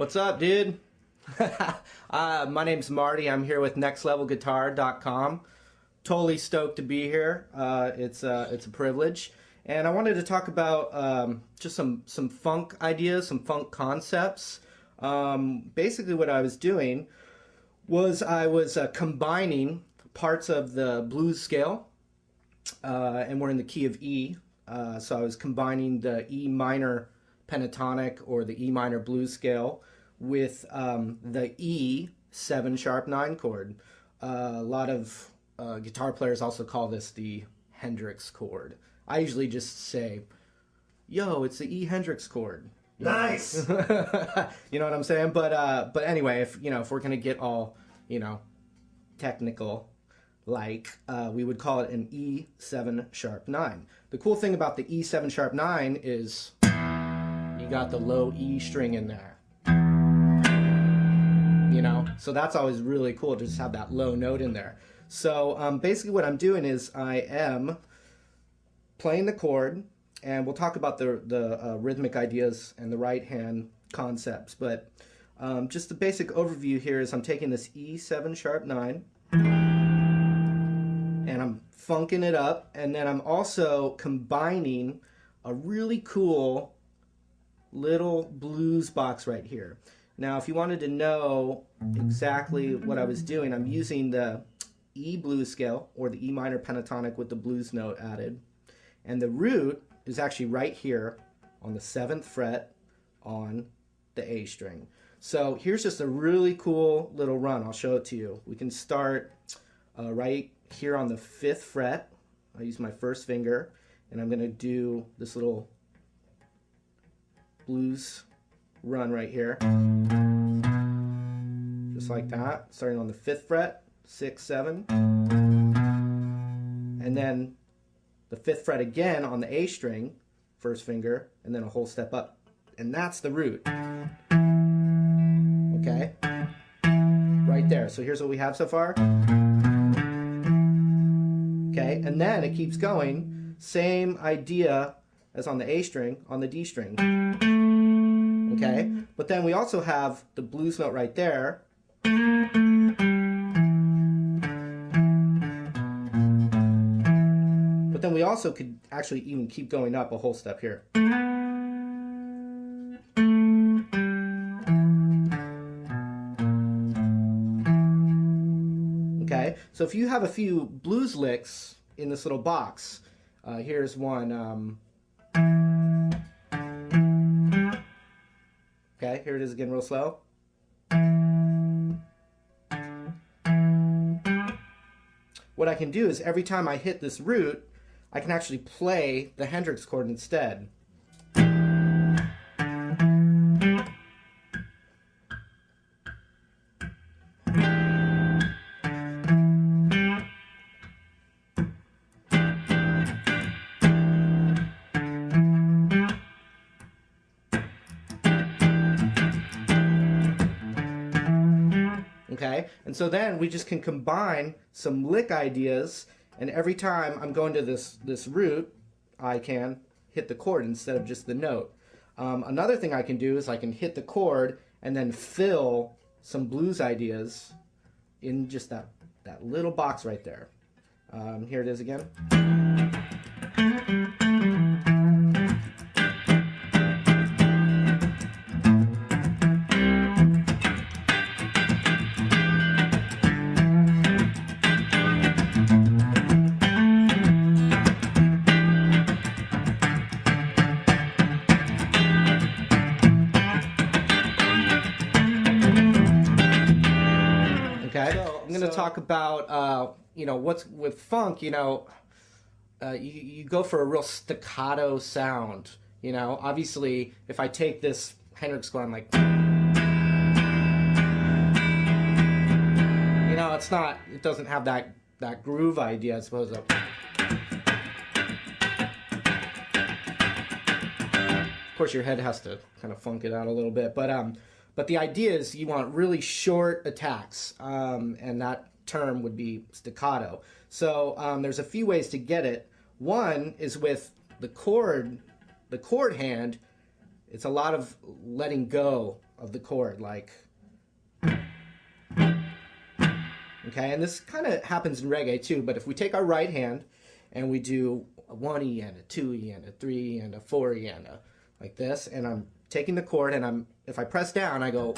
What's up, dude? My name's Marty. I'm here with nextlevelguitar.com. Totally stoked to be here. It's a privilege. And I wanted to talk about just some funk ideas, some funk concepts. Basically what I was doing was I was combining parts of the blues scale, and we're in the key of E. So I was combining the E minor pentatonic or the E minor blues scale with the E 7#9 chord. A lot of guitar players also call this the Hendrix chord. I usually just say, yo, it's the E Hendrix chord. Nice. You know what I'm saying? But anyway, if we're gonna get all technical, we would call it an E 7#9. The cool thing about the E 7#9 is you got the low E string in there. So that's always really cool to just have that low note in there. So basically what I'm doing is I am playing the chord, and we'll talk about the rhythmic ideas and the right hand concepts, but just the basic overview here is I'm taking this E 7#9 and I'm funking it up, and then I'm also combining a really cool little blues box right here. Now, if you wanted to know exactly what I was doing, I'm using the E blues scale, or the E minor pentatonic with the blues note added. And the root is actually right here on the 7th fret on the A string. So here's just a really cool little run. I'll show it to you. We can start right here on the 5th fret. I'll use my first finger, and I'm going to do this little blues run right here, just like that, starting on the 5th fret, 6, 7, and then the 5th fret again on the A string, first finger, and then a whole step up, and that's the root. Okay, right there. So here's what we have so far. Okay, and then it keeps going, same idea as on the A string, on the D string. Okay, but then we also have the blues note right there. But then we also could actually even keep going up a whole step here. Okay, so if you have a few blues licks in this little box, here's one. Okay, here it is again real slow. What I can do is every time I hit this root, I can actually play the Hendrix chord instead. Okay, and so then we just can combine some lick ideas, and every time I'm going to this root, I can hit the chord instead of just the note. Another thing I can do is I can hit the chord and then fill some blues ideas in just that little box right there. Here it is again. So I'm going to talk about, what's with funk, you go for a real staccato sound, Obviously, if I take this Hendrix chord, I'm like, it doesn't have that groove idea, I suppose. Of course, your head has to kind of funk it out a little bit, but the idea is you want really short attacks, and that term would be staccato. So there's a few ways to get it. One is with the chord hand, it's a lot of letting go of the chord, like, okay, and this kind of happens in reggae too, but if we take our right hand and we do a 1E and a 2E and a 3E and a 4E and a, like this, and I'm taking the chord and if I press down, I go,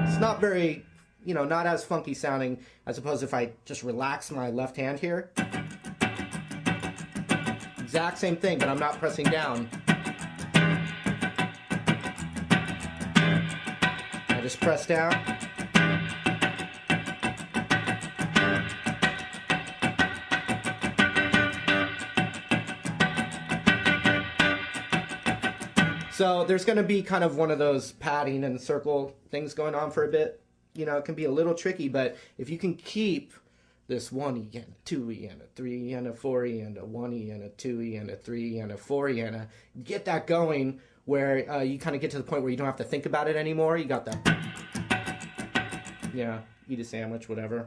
it's not very, you know, not as funky sounding as opposed if I just relax my left hand here. Exact same thing, but I'm not pressing down. I just press down. So there's going to be kind of one of those padding and circle things going on for a bit. You know, it can be a little tricky, but if you can keep this 1E and a 2E and a 3E and a 4E and a 1E and a 2E and a 3E and a 4E and a, get that going where you kind of get to the point where you don't have to think about it anymore. You got that, yeah, eat a sandwich, whatever.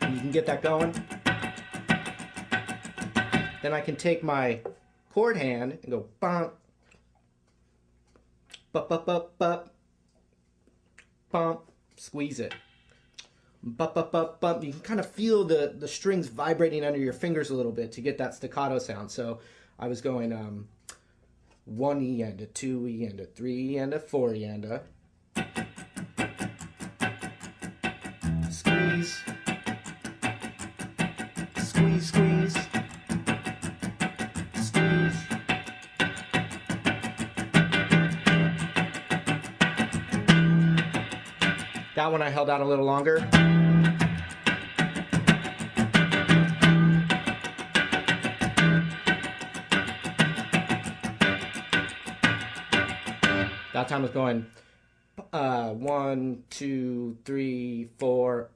And you can get that going. Then I can take my chord hand and go bump, bup, bup, bup, bup, bump, squeeze it. Bup, bup, bup, bup. You can kind of feel the strings vibrating under your fingers a little bit to get that staccato sound. So I was going 1E and a 2E and a 3E and a 4E and a squeeze, squeeze, squeeze, squeeze. That one I held out a little longer. That time was going 1, 2, 3, 4,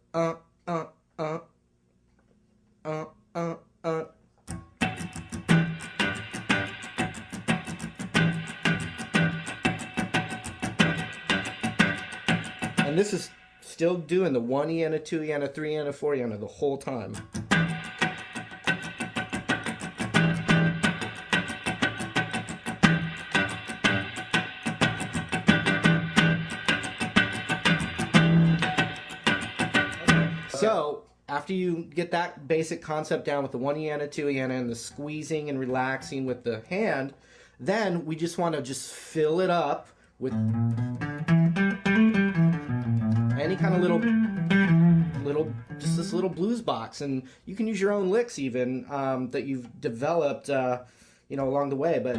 And this is still doing the 1E and a 2E and a 3E and a 4E and a the whole time. So, after you get that basic concept down with the 1E and a 2E and the squeezing and relaxing with the hand, then we just want to just fill it up with any kind of little, just this little blues box, and you can use your own licks even that you've developed, you know, along the way. But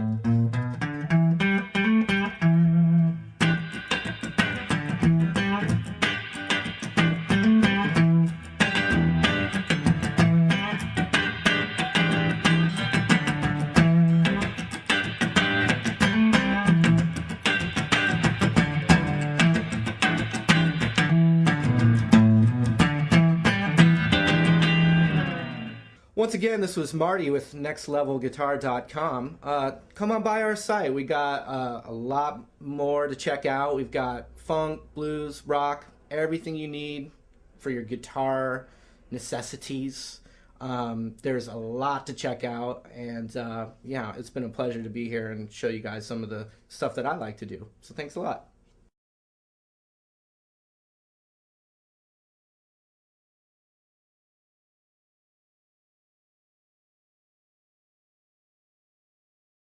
once again, this was Marty with nextlevelguitar.com. Come on by our site. We got a lot more to check out. We've got funk, blues, rock, everything you need for your guitar necessities. There's a lot to check out, and yeah, it's been a pleasure to be here and show you guys some of the stuff that I like to do. So thanks a lot.